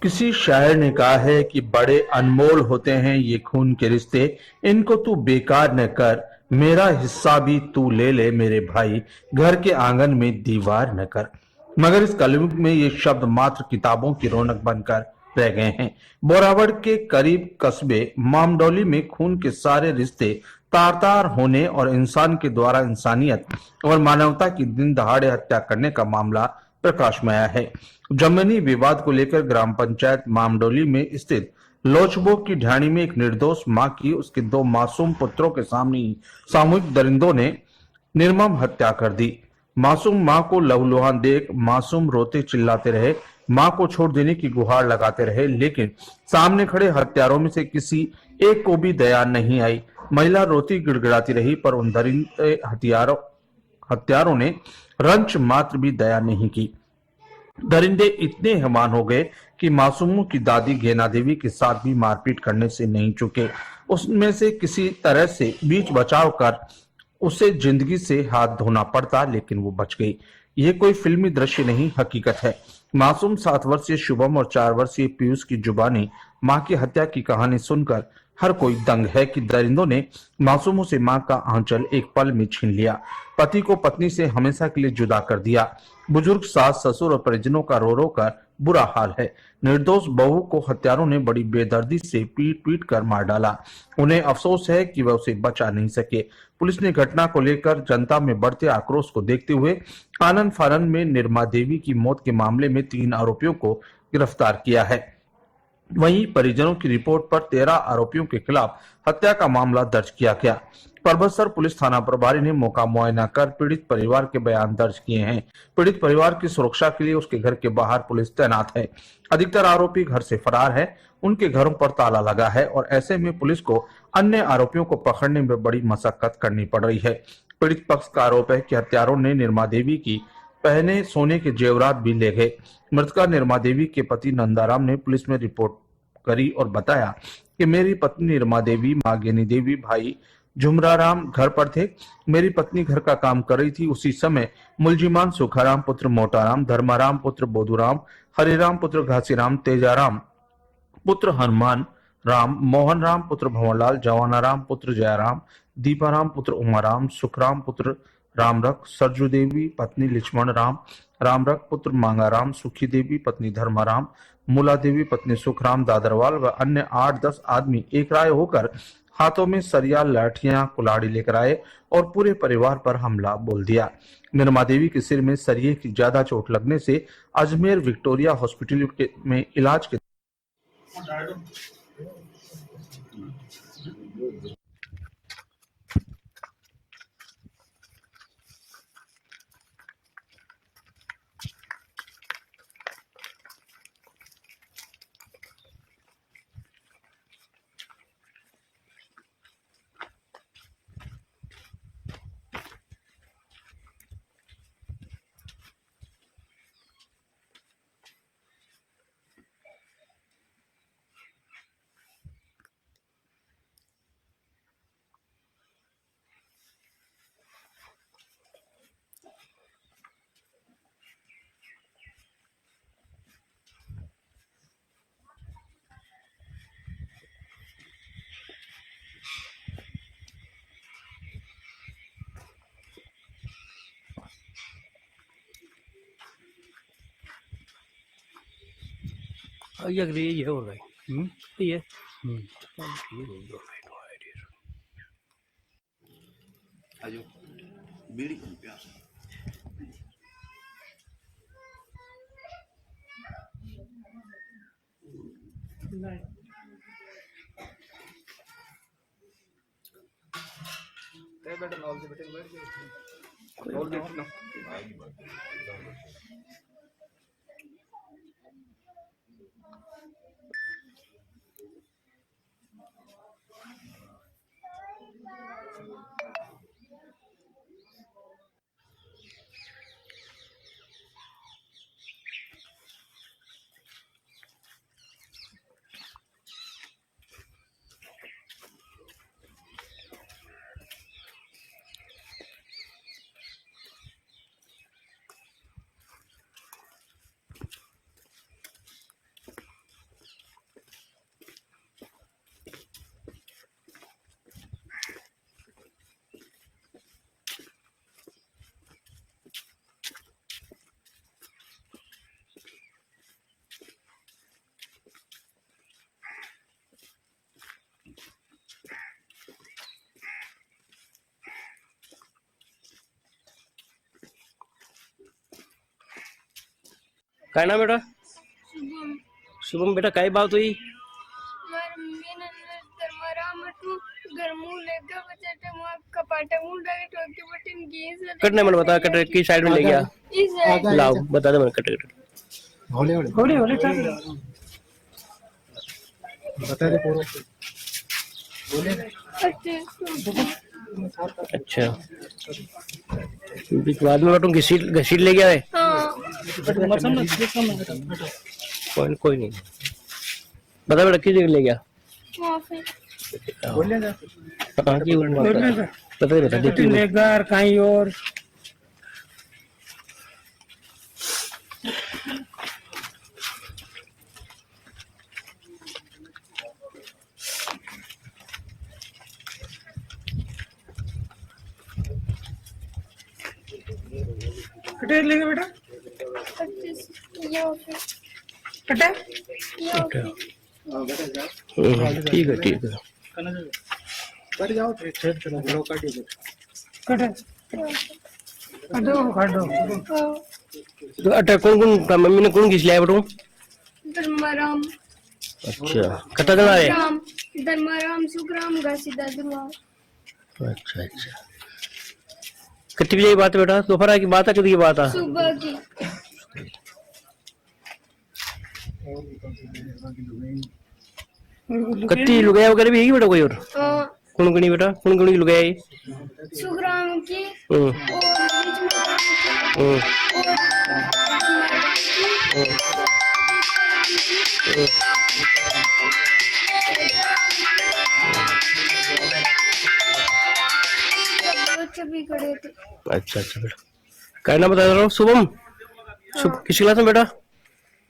किसी शायर ने कहा है कि बड़े अनमोल होते हैं ये खून के रिश्ते, इनको तू बेकार न कर, मेरा हिस्सा भी तू ले ले मेरे भाई, घर के आंगन में दीवार न कर। मगर इस कलयुग में ये शब्द मात्र किताबों की रौनक बनकर रह गए हैं। बोरावड़ के करीब कस्बे मामडौली में खून के सारे रिश्ते तार तार होने और इंसान के द्वारा इंसानियत और मानवता की दिन दहाड़े हत्या करने का मामला प्रकाश में आया है। जमीनी विवाद को लेकर ग्राम पंचायत मामडोली में स्थित लोचबो की ढाणी में एक निर्दोष मां की उसके दो मासूम पुत्रों के सामने ही सामूहिक दरिंदों ने निर्मम हत्या कर दी। मासूम मां को लहूलुहान देख मासूम रोते चिल्लाते रहे, मां को छोड़ देने की गुहार लगाते रहे, लेकिन सामने खड़े हत्यारों में से किसी एक को भी दया नहीं आई। महिला रोती गिड़गिड़ाती रही, पर उन दरिंदे हत्यारों ने रंच मात्र भी दया नहीं की। दरिंदे इतने हैवान हो गए कि मासूमों की दादी गेना देवी के साथ भी मारपीट करने से नहीं चुके। उसमें से किसी तरह से बीच बचाव कर उसे जिंदगी से हाथ धोना पड़ता, लेकिन वो बच गई। ये कोई फिल्मी दृश्य नहीं, हकीकत है। मासूम 7 वर्षीय शुभम और 4 वर्षीय पीयूष की जुबानी मां की हत्या की कहानी सुनकर हर कोई दंग है कि दरिंदों ने मासूमों से मां का आंचल एक पल में छीन लिया, पति को पत्नी से हमेशा के लिए जुदा कर दिया। बुजुर्ग सास ससुर और परिजनों का रो रो कर बुरा हाल है। निर्दोष बहू को हत्यारों ने बड़ी बेदर्दी से पीट पीट कर मार डाला। उन्हें अफसोस है कि वह उसे बचा नहीं सके। पुलिस ने घटना को लेकर जनता में बढ़ते आक्रोश को देखते हुए आनंद फानन में निर्मा देवी की मौत के मामले में 3 आरोपियों को गिरफ्तार किया है। वहीं परिजनों की रिपोर्ट पर 13 आरोपियों के खिलाफ हत्या का मामला दर्ज किया गया। परबतसर पुलिस थाना प्रभारी ने मौका मुआयना कर पीड़ित परिवार के बयान दर्ज किए हैं। पीड़ित परिवार की सुरक्षा के लिए उसके घर के बाहर पुलिस तैनात है। अधिकतर आरोपी घर से फरार है, उनके घरों पर ताला लगा है और ऐसे में पुलिस को अन्य आरोपियों को पकड़ने में बड़ी मशक्कत करनी पड़ रही है। पीड़ित पक्ष का आरोप है कि हत्यारों ने निर्मा देवी की पहने सोने के जेवरात भी ले गए। मृतका निर्मा देवी के पति नंदाराम ने पुलिस में रिपोर्ट करी और बताया कि मेरी पत्नी निर्मा देवी, मां गेनी देवी, भाई झुमराराम घर पर थे। मेरी पत्नी घर का काम कर रही थी। उसी समय मुलजिमान सुखाराम पुत्र मोटाराम, धर्माराम पुत्र बोधुराम, हरिराम पुत्र घासीराम, तेजाराम पुत्र हनुमान राम, मोहन राम पुत्र भंवरलाल, जवानाराम पुत्र जयराम, दीपाराम पुत्र उमाराम, सुखराम पुत्र रामरख, सरजू देवी पत्नी लक्ष्मण राम, रामरख पुत्र मांगाराम, सुखी देवी पत्नी धर्माराम, मूला देवी पत्नी सुखराम दादरवाल व अन्य 8-10 आदमी एक राय होकर हाथों में सरिया, लाठियां, कुल्हाड़ी लेकर आए और पूरे परिवार पर हमला बोल दिया। निर्मा देवी के सिर में सरिये की ज्यादा चोट लगने से अजमेर विक्टोरिया हॉस्पिटल में इलाज के ये अगली ये हो गई ये आजो बीड़ी प्यास बैठ नॉल से बैठ गए नॉल देख लो काय नाम बेटा? शुभम शुभम बेटा काय बात हुई? मार मीन धर्मरा मटू गरमू लेगा बचटे मां कपाटे मुंडा के टोके बटिन गीस कटने मन बता, कट की साइड में ले गया। इस है लाओ बता दे मन कट हौले हौले होली होली बता दे पूरा बोले अच्छा बीच बाद में बटूं घसीट ले गया है। हां कोई नहीं बता बेटा किस जगह ले गया? माफी बोले जा हाँ की बता देखती हूँ। लेगा कहीं और कटेर लेगा बेटा 25 यो फिर कटेर ठीक है कर जाओ फिर चलो ब्लॉक कर दो कटेर काटो तो अटा कौन मम्मी ने कौन घिस लिया बटू? धर्मराम अच्छा कटा जना है। राम धर्मराम सुखराम घसीदा दुआ अच्छा कितनी बजे की बात है बेटा? दोपहर की बात है कितनी की बात है? सुबह की कत्ती लुगाया वगैरह भी है बेटा कोई और? हां कौन बेटा कौन लुगाया है? सुखराम की हम्म, और बीच में राम की हम्म, और बच्चे भी खड़े थे अच्छा बेटा क्या नाम बता रहा हूँ? शुभम किस क्लास में बेटा?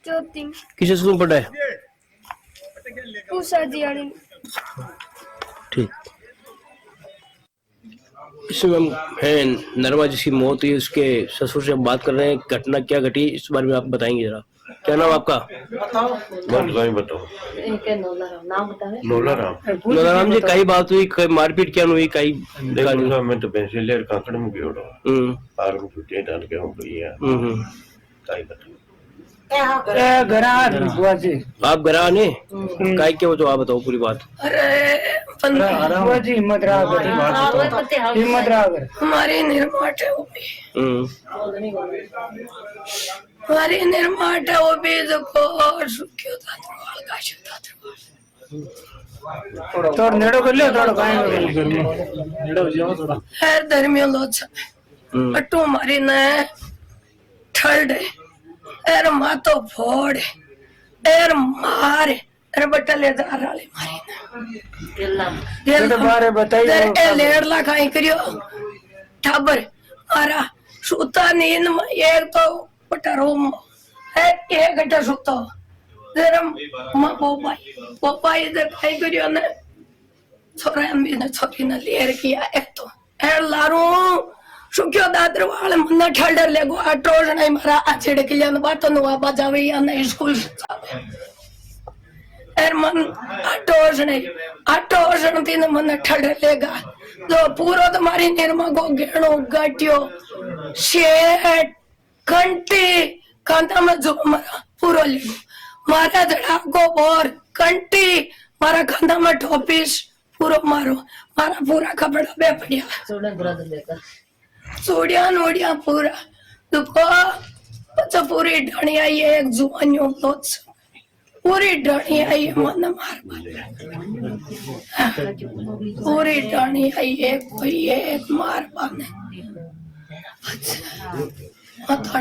चौथी किस स्कूल में पढ़ा है? उषा जी वाली ठीक इसमें है नरमा जिसकी मौत हुई उसके ससुर से हम बात कर रहे हैं। घटना क्या घटी इस बारे में आप बताएंगे जरा। क्या नाम आपका? बताओ नोला राम राम जी कई बात हुई, कई मारपीट क्या हुई कई? देखो मैं तो पैसे ले काकड़ में गयो पार को छुट्टी डाल के हम गई है काई बताओ घरा जी आप घर आने काय क्या हो तो आप बताओ पूरी बात। जी हिम्मत रहा कर हमारे निर्माट है वो भी हमारे निर्माट है वो भी देखो और सुखियो था थोड़ा नेड़ो कर लियो थोड़ा काहे नेड़ो जाओ थोड़ा है धर्मियो लोच अटू हमारी ने ठल्ड एर मातो फोड़ एर मार एर बट्टा ले जा राले मारी बेटा बारे बताइए ए लेड़ला काई करियो ठाबर मारा सुता नींद में एक तो बट्टा रूम है एक घंटा सुतो जरा मां पोपाई इधर काई करियो ने छोरा भी ने छोरी ने लेर किया एक तो एर लारू सुक्यो दादर वाले मन ठल्डर लेगो आटोज नहीं मारा आछड़ के लिए बातों नुआ बजावे या नहीं स्कूल एर मन आटोज नहीं तीन मन ठल्डर लेगा जो पूरो तुम्हारी निर्मा को गेणो गाटियो शेट कंटी कांता में जो मारा पूरो लेगो मारा जड़ा को और कंटी मारा कांधा में ठोपीस पूरो मारो मारा पूरा कपड़ा बे पड़िया सोडिया नोडिया पूरा दुखो बच्चा पूरी ढणी आई एक जुआनियों लोच पूरी ढणी आई मन मार पूरी ढणी आई एक कोई एक मार पाने अच्छा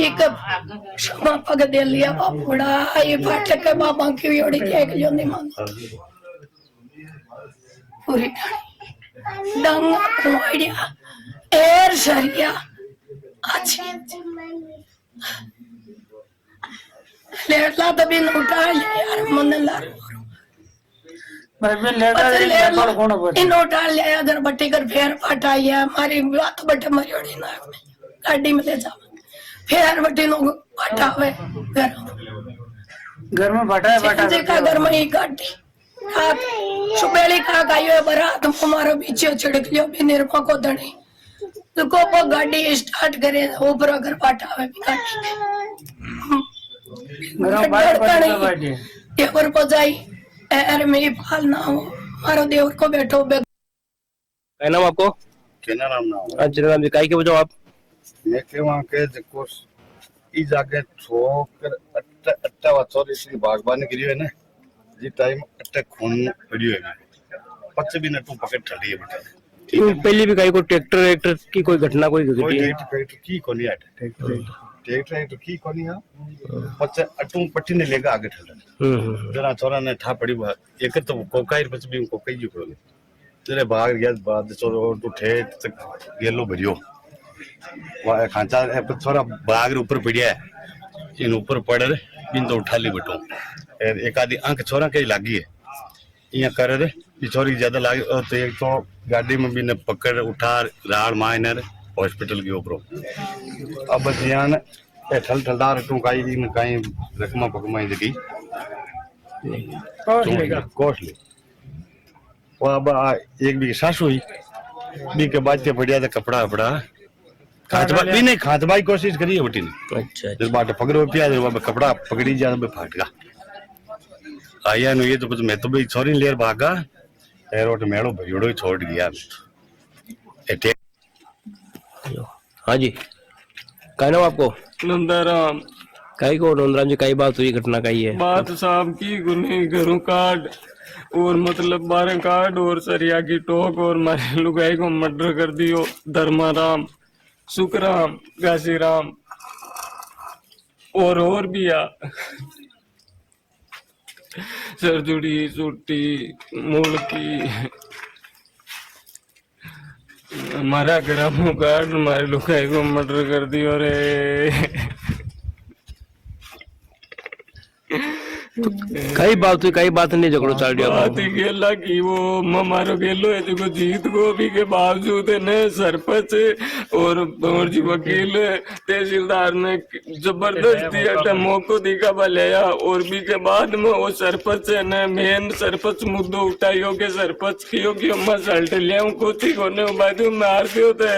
एक क्षमा पग दे लिया बापुड़ा ये फाट के बाबा की योड़ी एक जो नहीं मानो पूरी ढणी डंगा कुआड़िया एर सरिया अच्छी लेटला तो भी उठा लिया यार मन ला भाई मैं लेटा ले कौन बोल इन उठा लिया इधर बट्टी कर फेर फटाई है हमारी बात बट्टे मरियोड़ी ना गाड़ी में ले जाओ फेर बट्टी नो फटावे घर में बटा है जे का घर में ही गाड़ी सुबेली का गायो बरात हमारो पीछे छिड़क लियो भी निर्मा को धनी तो को गाड़ी स्टार्ट करे ऊपर अगर पाटा में गाड़ी गरम बात पर बैठे देवर को जाई अरे मैं फाल ना हो मारो देवर को बैठो क्या नाम आपको? केना नाम ना हो अच्छा नाम जी काई के बजाओ आप? मैं के वहां के जको ई जाके छोकर अट्टा अट्टा वाचोर इसकी बागबानी करी है ना जी टाइम अट्टा खून पड़ी है 25 मिनट तू पकड़ ठड़ी है बेटा पहले भी कहीं को ट्रैक्टर की कोई घटना कोई घटी कोई है? ट्रैक्टर की कोनी है ट्रैक्टर की कोनी है पच अटू पट्टी ने लेगा आगे ठड़ा जरा छोरा ने ठा पड़ी एक तो कोकाई बच भी कोकाई जो करो तेरे भाग गया बाद छोरो तू ठेठ तक गेलो भरियो वा खांचा छोरा बाग रे ऊपर पड़िया है इन ऊपर पड़ रे बिन तो उठा ली बटो एक आधी आंख छोरा कई लागी है यहाँ कर रे छोरी ज्यादा लागी और तो एक तो गाड़ी में भी ने पकड़ उठा राड़ मायनर हॉस्पिटल के ऊपर अब जियान ठल ठलदार तू काई इन काई रकमा पकमा जगी कॉस्टली वो अब एक भी सासू हुई बी के बाद के बढ़िया था कपड़ा अपड़ा खातबा भी नहीं खातबा की कोशिश करी है बेटी ने अच्छा जब बाट पकड़ो पिया जब कपड़ा पकड़ी जा तो फाट गया आया नु ये तो कुछ मैं तो भी छोरी लेर भागा एरोट मेड़ो भरियोड़ो छोड़ गया हाँ जी क्या नाम आपको? नंदाराम काई को नंदराम जी काई बात हुई घटना काई है? बात साहब की गुने घरों काट और मतलब 12 काट और सरिया की टोक और मारे लुगाई को मर्डर कर दियो धर्माराम सुखराम घासीराम और भी आ सरजुड़ी चुट्टी मुड़की हमारा ग्रामों काट हमारे लुगाई को मर्डर कर दियो रे कई बात हुई कई बात नहीं झगड़ो चल रहा बात ही गेला की वो मारो गेलो है जो जीत को भी के बावजूद ने सरपंच और भंवर जी वकील तहसीलदार ने जबरदस्ती अटा मौको दिखा बलिया और भी के बाद में वो सरपंच ने मेन सरपंच मुद्दो उठायो के सरपंच कियो कि मैं सल्ट लिया कोची कोने बाद में मार दियो थे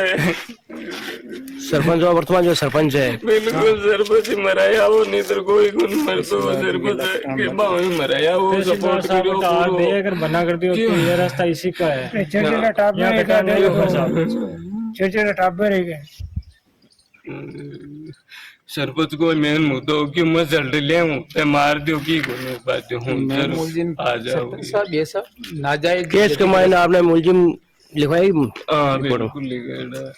सरपंच और वर्तमान जो सरपंच है बिल्कुल सरपंच मराया वो नहीं तो कोई गुण मर तो सरपंच के बाव मराया वो सपोर्ट करो पूरा अगर बना कर दियो तो ये रास्ता इसी का है चेचेरा टाबर है के सरपंच को मेन मुद्दो कि मैं जल्द ले हूं मार दियो की कोने बात हूं आ जाओ सब ये सब नाजायज केस के मायने आपने मुलजिम लिखवाई? हां बिल्कुल लिखा